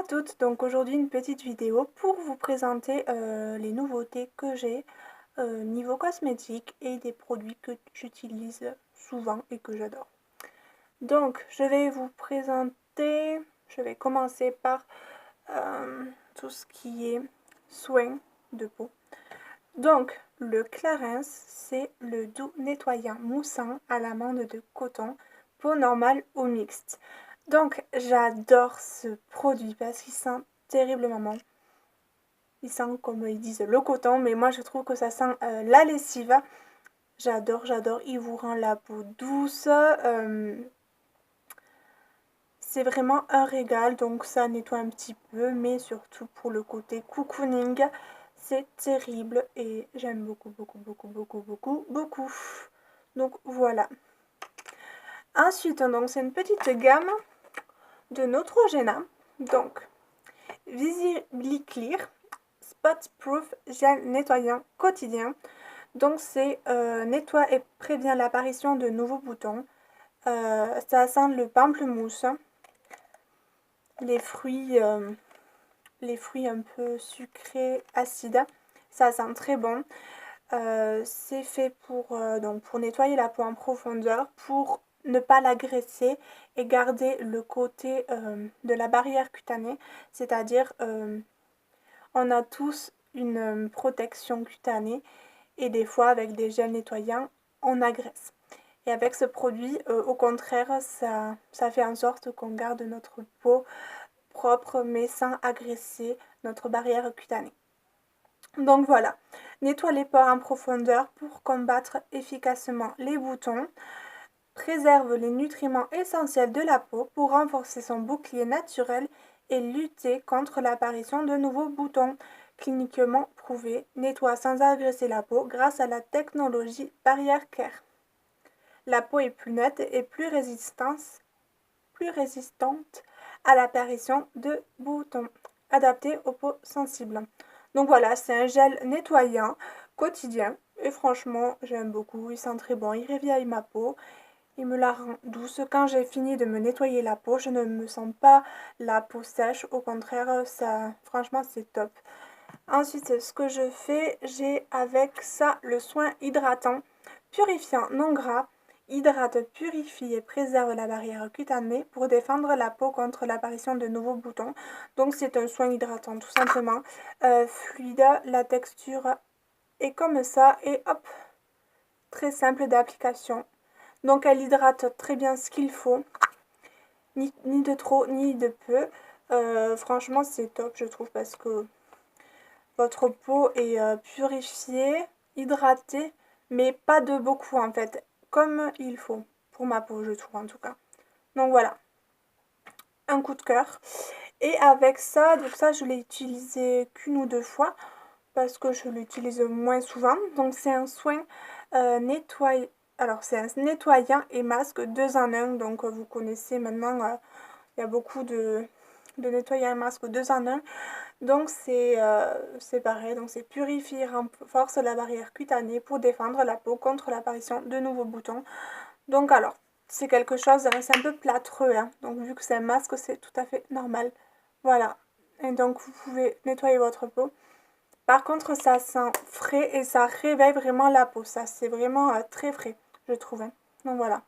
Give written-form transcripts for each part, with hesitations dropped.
à toutes, donc aujourd'hui une petite vidéo pour vous présenter les nouveautés que j'ai niveau cosmétique et des produits que j'utilise souvent et que j'adore. Donc je vais vous présenter, je vais commencer par tout ce qui est soins de peau. Donc le Clarins, c'est le doux nettoyant moussant à l'amande de coton, peau normale ou mixte. Donc j'adore ce produit parce qu'il sent terriblement bon. Il sent comme ils disent le coton, mais moi je trouve que ça sent la lessive. J'adore, j'adore. Il vous rend la peau douce. C'est vraiment un régal, donc ça nettoie un petit peu, mais surtout pour le côté cocooning, c'est terrible et j'aime beaucoup, beaucoup, beaucoup, beaucoup, beaucoup, beaucoup. Donc voilà. Ensuite, donc c'est une petite gamme de Neutrogena. Donc, Visibly Clear Spot Proof Gel nettoyant quotidien. Donc c'est nettoie et prévient l'apparition de nouveaux boutons. Ça sent le pamplemousse, les fruits un peu sucrés, acides. Ça sent très bon. C'est fait donc pour nettoyer la peau en profondeur, pour ne pas l'agresser et garder le côté de la barrière cutanée, c'est-à-dire on a tous une protection cutanée et des fois avec des gels nettoyants on agresse. Et avec ce produit, au contraire, ça fait en sorte qu'on garde notre peau propre mais sans agresser notre barrière cutanée. Donc voilà, nettoie les pores en profondeur pour combattre efficacement les boutons, préserve les nutriments essentiels de la peau pour renforcer son bouclier naturel et lutter contre l'apparition de nouveaux boutons. Cliniquement prouvé, nettoie sans agresser la peau grâce à la technologie Barrier Care. La peau est plus nette et plus résistante à l'apparition de boutons, adapté aux peaux sensibles. Donc voilà, c'est un gel nettoyant quotidien et franchement, j'aime beaucoup. Il sent très bon, il réveille ma peau, il me la rend douce. Quand j'ai fini de me nettoyer la peau, je ne me sens pas la peau sèche. Au contraire, franchement, c'est top. Ensuite, ce que je fais, j'ai avec ça le soin hydratant, purifiant non gras, hydrate, purifie et préserve la barrière cutanée pour défendre la peau contre l'apparition de nouveaux boutons. Donc c'est un soin hydratant tout simplement, fluide, la texture est comme ça et hop, très simple d'application. Donc elle hydrate très bien ce qu'il faut, ni de trop ni de peu. Franchement c'est top je trouve parce que votre peau est purifiée, hydratée, mais pas de beaucoup en fait, comme il faut, pour ma peau je trouve en tout cas. Donc voilà, un coup de cœur. Et avec ça, donc ça je l'ai utilisé qu'une ou deux fois, parce que je l'utilise moins souvent. Donc c'est un soin nettoyant. Alors c'est un nettoyant et masque 2 en 1, donc vous connaissez maintenant, il y a beaucoup de nettoyants et masques 2 en 1. Donc c'est pareil, donc c'est purifier, renforce la barrière cutanée pour défendre la peau contre l'apparition de nouveaux boutons. Donc alors, c'est quelque chose, c'est un peu plâtreux, hein. Donc vu que c'est un masque, c'est tout à fait normal. Voilà, et donc vous pouvez nettoyer votre peau. Par contre, ça sent frais et ça réveille vraiment la peau. Ça, c'est vraiment très frais, je trouve, hein. Donc voilà,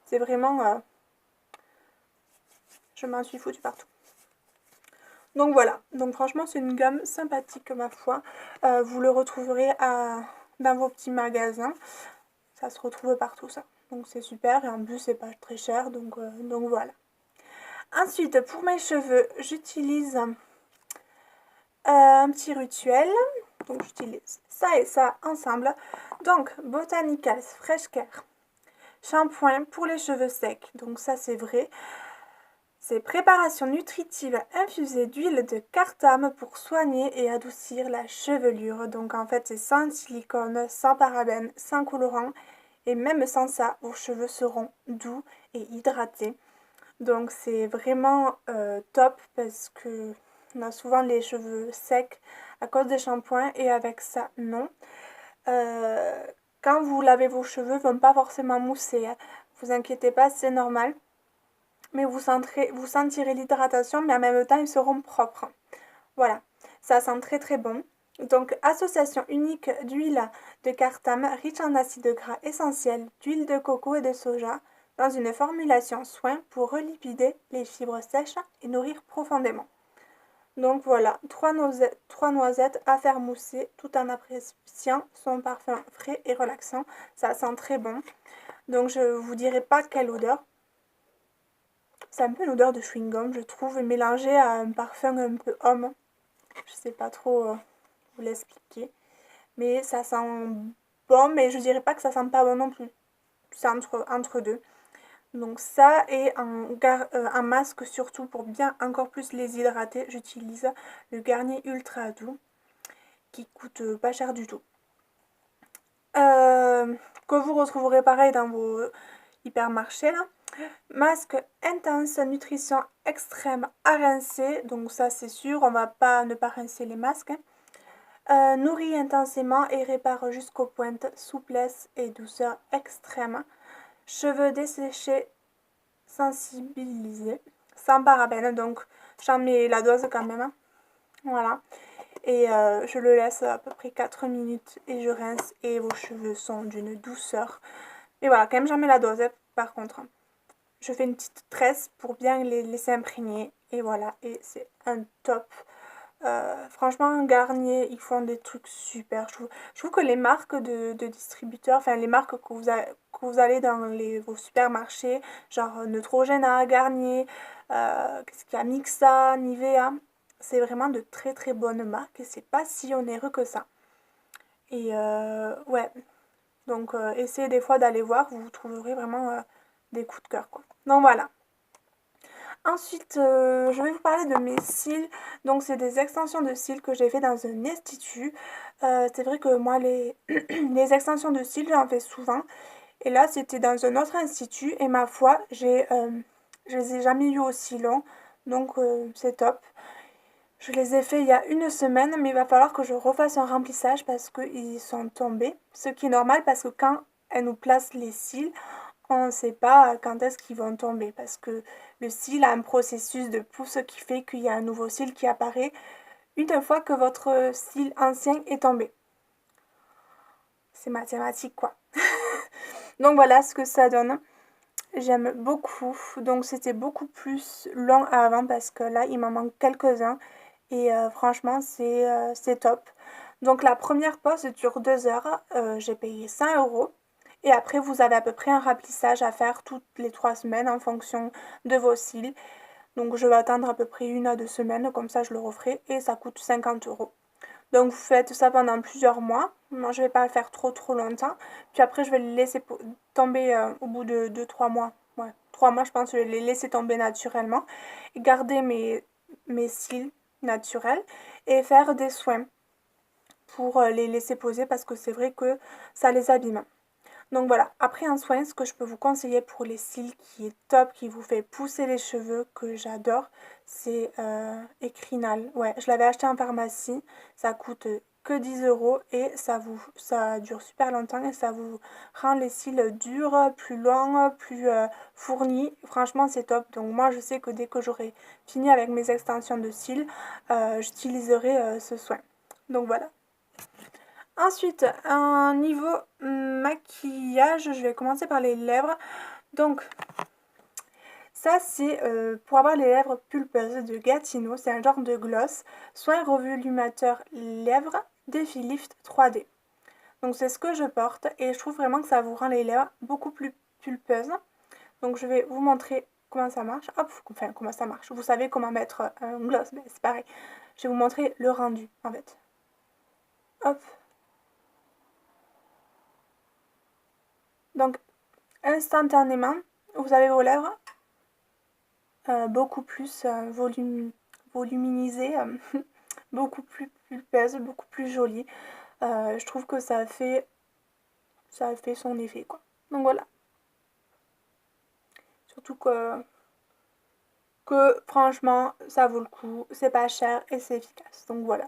c'est vraiment... je m'en suis foutue partout. Donc voilà, donc franchement, c'est une gamme sympathique, ma foi. Vous le retrouverez dans vos petits magasins. Ça se retrouve partout, ça. Donc c'est super et en plus, c'est pas très cher. Donc voilà. Ensuite, pour mes cheveux, j'utilise un petit rituel. Donc j'utilise ça et ça ensemble. Donc Botanicals Fresh Care shampoing pour les cheveux secs. Donc ça c'est vrai. C'est préparation nutritive infusée d'huile de cartame pour soigner et adoucir la chevelure. Donc en fait c'est sans silicone, sans parabènes, sans colorant. Et même sans ça, vos cheveux seront doux et hydratés. Donc c'est vraiment top parce que on a souvent les cheveux secs à cause des shampoings et avec ça, non. Quand vous lavez vos cheveux, ils ne vont pas forcément mousser, hein. Vous inquiétez pas, c'est normal. mais vous sentirez l'hydratation, mais en même temps, ils seront propres. Voilà, ça sent très très bon. Donc, association unique d'huile de cartame riche en acides gras essentiels, d'huile de coco et de soja, dans une formulation soin pour relipider les fibres sèches et nourrir profondément. Donc voilà, 3 noisettes à faire mousser tout en appréciant son parfum frais et relaxant. Ça sent très bon. Donc je vous dirai pas quelle odeur. C'est un peu une odeur de chewing-gum, je trouve, mélangée à un parfum un peu homme. Je sais pas trop vous l'expliquer. Mais ça sent bon, mais je dirais pas que ça sent pas bon non plus. C'est entre deux. Donc ça et un masque surtout pour bien encore plus les hydrater, j'utilise le Garnier Ultra Doux qui coûte pas cher du tout. Que vous retrouverez pareil dans vos hypermarchés là. Masque intense nutrition extrême à rincer, donc ça c'est sûr, on va pas ne pas rincer les masques. Nourrit intensément et répare jusqu'aux pointes, souplesse et douceur extrême. Cheveux desséchés, sensibilisés, sans parabènes, donc j'en mets la dose quand même. Voilà. Et je le laisse à peu près 4 minutes et je rince et vos cheveux sont d'une douceur. Et voilà, quand même j'en mets la dose par contre. Je fais une petite tresse pour bien les laisser imprégner. Et voilà, et c'est un top. Franchement, Garnier, ils font des trucs super. Je trouve que les marques de distributeurs, enfin les marques que vous allez dans vos supermarchés, genre Neutrogena, Garnier, qu'est-ce qu'il y a, Mixa, Nivea, c'est vraiment de très très bonnes marques et c'est pas si onéreux que ça. Et ouais, donc essayez des fois d'aller voir, vous trouverez vraiment des coups de cœur quoi. Donc voilà. Ensuite, je vais vous parler de mes cils. Donc, c'est des extensions de cils que j'ai fait dans un institut. C'est vrai que moi, les extensions de cils, j'en fais souvent. Et là, c'était dans un autre institut. Et ma foi, je les ai jamais eu aussi longs. Donc, c'est top. Je les ai fait il y a une semaine, mais il va falloir que je refasse un remplissage parce qu'ils sont tombés. Ce qui est normal parce que quand elle nous place les cils, on ne sait pas quand est-ce qu'ils vont tomber parce que le cil a un processus de pousse qui fait qu'il y a un nouveau cil qui apparaît une fois que votre cil ancien est tombé. C'est mathématique quoi. Donc voilà ce que ça donne. J'aime beaucoup. Donc c'était beaucoup plus long avant parce que là il m'en manque quelques-uns et franchement c'est top. Donc la première pause dure 2 heures. J'ai payé 100 € et après vous avez à peu près un remplissage à faire toutes les 3 semaines en fonction de vos cils. Donc je vais attendre à peu près 1 à 2 semaines, comme ça je le referai et ça coûte 50 €. Donc vous faites ça pendant plusieurs mois. Moi je vais pas le faire trop longtemps. Puis après je vais le laisser tomber au bout de 2-3 mois. Ouais, 3 mois je pense que je vais les laisser tomber naturellement. Et garder mes cils naturels et faire des soins pour les laisser poser parce que c'est vrai que ça les abîme. Donc voilà, après un soin, ce que je peux vous conseiller pour les cils qui est top, qui vous fait pousser les cheveux, que j'adore, c'est Ecrinal. Ouais, je l'avais acheté en pharmacie, ça coûte que 10 € et ça dure super longtemps et ça vous rend les cils durs, plus longs, plus fournis. Franchement, c'est top. Donc moi, je sais que dès que j'aurai fini avec mes extensions de cils, j'utiliserai ce soin. Donc voilà. Ensuite, un niveau maquillage, je vais commencer par les lèvres. Donc, ça c'est pour avoir les lèvres pulpeuses de Gatineau. C'est un genre de gloss. Soin revolumateur lèvres Défi Lift 3D. Donc c'est ce que je porte et je trouve vraiment que ça vous rend les lèvres beaucoup plus pulpeuses. Donc je vais vous montrer comment ça marche. Hop, enfin comment ça marche. Vous savez comment mettre un gloss, mais c'est pareil. Je vais vous montrer le rendu en fait. Hop. Donc instantanément, vous avez vos lèvres beaucoup plus voluminisées, beaucoup plus pulpeuses, beaucoup plus jolies. Je trouve que ça a fait son effet quoi. Donc voilà. Surtout que franchement ça vaut le coup, c'est pas cher et c'est efficace. Donc voilà,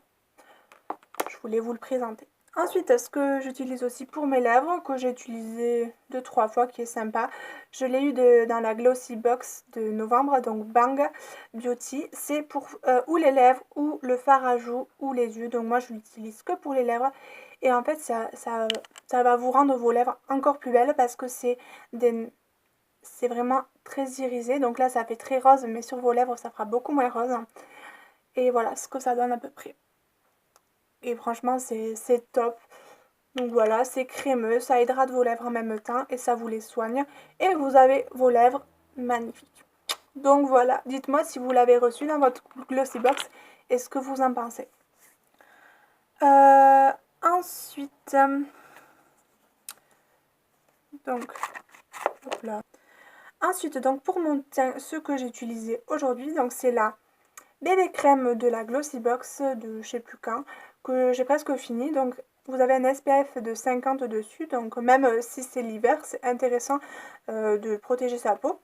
je voulais vous le présenter. Ensuite, ce que j'utilise aussi pour mes lèvres, que j'ai utilisé 2-3 fois, qui est sympa, je l'ai eu dans la Glossy Box de novembre, donc Bang Beauty. C'est pour ou les lèvres, ou le fard à joues, ou les yeux. Donc moi, je l'utilise que pour les lèvres. Et en fait, ça va vous rendre vos lèvres encore plus belles parce que c'est vraiment très irisé. Donc là, ça fait très rose, mais sur vos lèvres, ça fera beaucoup moins rose. Et voilà ce que ça donne à peu près. Et franchement, c'est top. Donc voilà, c'est crémeux, ça hydrate vos lèvres en même temps et ça vous les soigne. Et vous avez vos lèvres magnifiques. Donc voilà, dites-moi si vous l'avez reçu dans votre Glossy Box et ce que vous en pensez. Ensuite, donc, hop là. Ensuite, donc pour mon teint, ce que j'ai utilisé aujourd'hui, donc c'est la BB crème de la Glossy Box de je sais plus quand, que j'ai presque fini. Donc vous avez un SPF de 50 dessus, donc même si c'est l'hiver, c'est intéressant de protéger sa peau.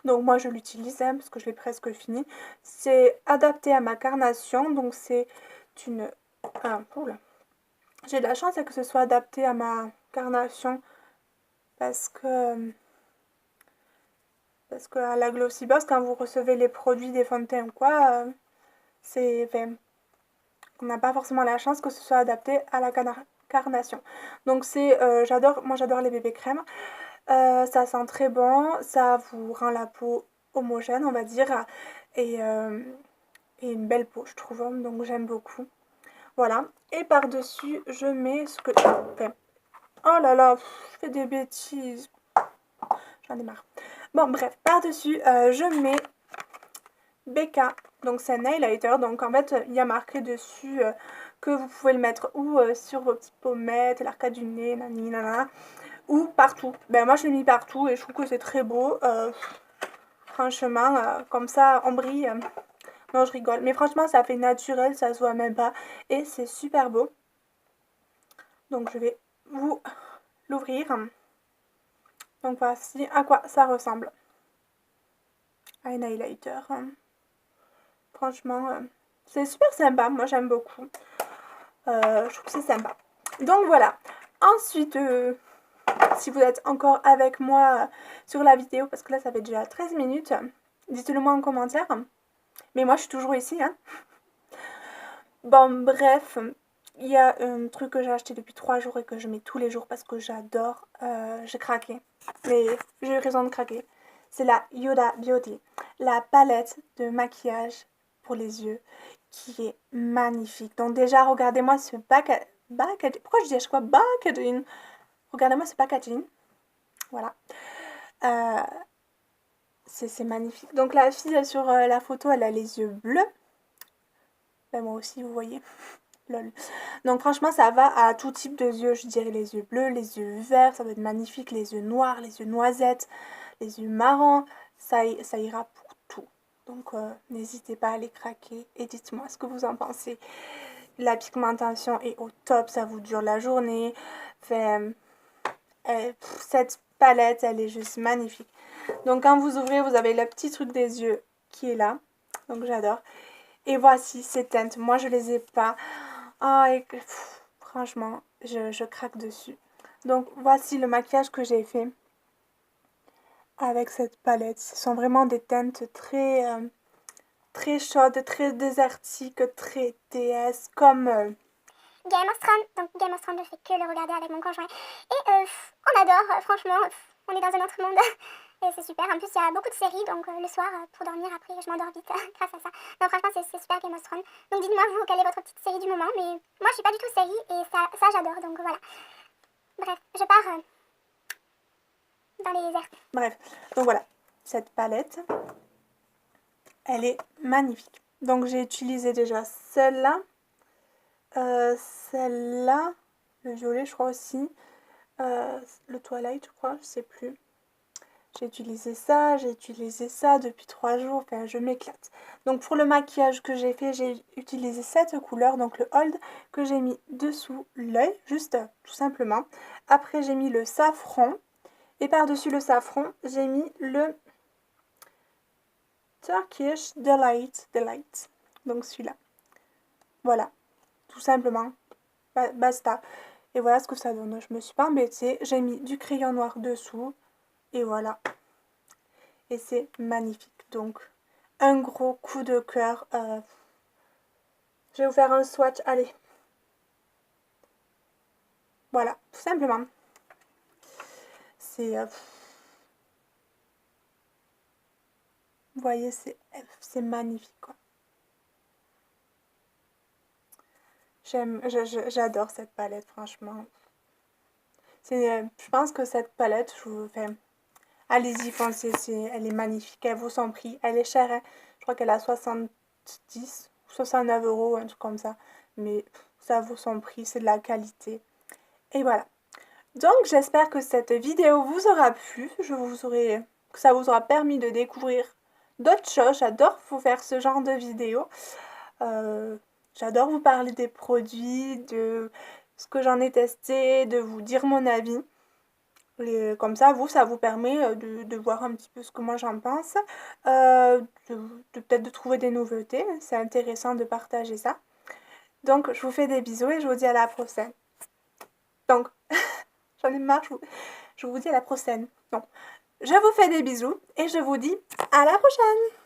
Donc moi je l'utilise parce que je l'ai presque fini. C'est adapté à ma carnation, donc c'est une... Ah, oula. J'ai de la chance que ce soit adapté à ma carnation parce que à la Glossy Box, quand vous recevez les produits des fonds de teint ou quoi, c'est... Enfin, on n'a pas forcément la chance que ce soit adapté à la carnation. Donc c'est, moi j'adore les bébés crèmes. Ça sent très bon, ça vous rend la peau homogène on va dire. Et, une belle peau je trouve, donc j'aime beaucoup. Voilà, et par-dessus je mets ce que... Enfin, oh là là, je fais des bêtises. J'en ai marre. Bon bref, par-dessus je mets Becca, donc c'est un nail highlighter, donc en fait il y a marqué dessus que vous pouvez le mettre ou sur vos petites pommettes, l'arcade du nez, nani, nana, ou partout. Ben moi je l'ai mis partout et je trouve que c'est très beau, franchement, comme ça on brille. Non je rigole, mais franchement ça fait naturel, ça se voit même pas et c'est super beau. Donc je vais vous l'ouvrir. Donc voici à quoi ça ressemble. Un highlighter. Franchement, c'est super sympa, moi j'aime beaucoup. Je trouve que c'est sympa. Donc voilà. Ensuite, si vous êtes encore avec moi sur la vidéo, parce que là ça fait déjà 13 minutes, dites-le moi en commentaire. Mais moi je suis toujours ici. Hein. Bon bref, il y a un truc que j'ai acheté depuis 3 jours et que je mets tous les jours parce que j'adore. J'ai craqué. Mais j'ai eu raison de craquer. C'est la Yoda Beauty. La palette de maquillage pour les yeux qui est magnifique. Donc déjà, regardez-moi ce packaging. Pourquoi je dis à chaque fois packaging? Regardez-moi ce packaging. Voilà. C'est magnifique. Donc la fille sur la photo, elle a les yeux bleus. Ben, moi aussi, vous voyez. Lol. Donc franchement, ça va à tout type de yeux. Je dirais les yeux bleus, les yeux verts, ça va être magnifique. Les yeux noirs, les yeux noisettes, les yeux marrons. Ça ira pour tout. Donc n'hésitez pas à les craquer et dites-moi ce que vous en pensez. La pigmentation est au top, ça vous dure la journée. Enfin, cette palette, elle est juste magnifique. Donc quand vous ouvrez, vous avez le petit truc des yeux qui est là. Donc j'adore. Et voici ces teintes. Moi, je les ai pas. Oh, et franchement, je craque dessus. Donc voici le maquillage que j'ai fait avec cette palette. Ce sont vraiment des teintes très chaudes, très désertiques, très déesses, comme... Game of Thrones. Donc Game of Thrones, je fais que le regarder avec mon conjoint. Et on adore, franchement, on est dans un autre monde. Et c'est super. En plus, il y a beaucoup de séries, donc le soir, pour dormir, après, je m'endors vite grâce à ça. Donc franchement, c'est super Game of Thrones. Donc dites-moi, vous, quelle est votre petite série du moment. Mais moi, je suis pas du tout série et ça j'adore. Donc voilà. Bref, je pars dans les airs. Bref, donc voilà. Cette palette, elle est magnifique. Donc j'ai utilisé déjà celle-là. Celle-là, le violet je crois aussi, le Twilight je crois, je sais plus. J'ai utilisé ça depuis 3 jours, enfin je m'éclate. Donc pour le maquillage que j'ai fait, j'ai utilisé cette couleur, donc le Hold, que j'ai mis dessous l'œil, juste tout simplement. Après j'ai mis le safran, et par-dessus le safran, j'ai mis le Turkish Delight, donc celui-là. Voilà, tout simplement. basta. Et voilà ce que ça donne. Je me suis pas embêtée. J'ai mis du crayon noir dessous. Et voilà. Et c'est magnifique. Donc, un gros coup de cœur. Je vais vous faire un swatch. Allez. Voilà, tout simplement. C'est... vous voyez, c'est magnifique, quoi. J'adore cette palette, franchement. Je pense que cette palette, je vous fais... Allez-y, foncez, elle est magnifique, elle vaut son prix. Elle est chère, hein. Je crois qu'elle a 70 ou 69 €, un truc comme ça. Mais ça vaut son prix, c'est de la qualité. Et voilà. Donc, j'espère que cette vidéo vous aura plu. Que ça vous aura permis de découvrir d'autres choses. J'adore vous faire ce genre de vidéos. J'adore vous parler des produits, de ce que j'en ai testé, de vous dire mon avis. Comme ça, ça vous permet de voir un petit peu ce que moi j'en pense, peut-être de trouver des nouveautés. C'est intéressant de partager ça. Donc, je vous fais des bisous et je vous dis à la prochaine. Donc, j'en ai marre, je vous dis à la prochaine. Donc, je vous fais des bisous et je vous dis à la prochaine.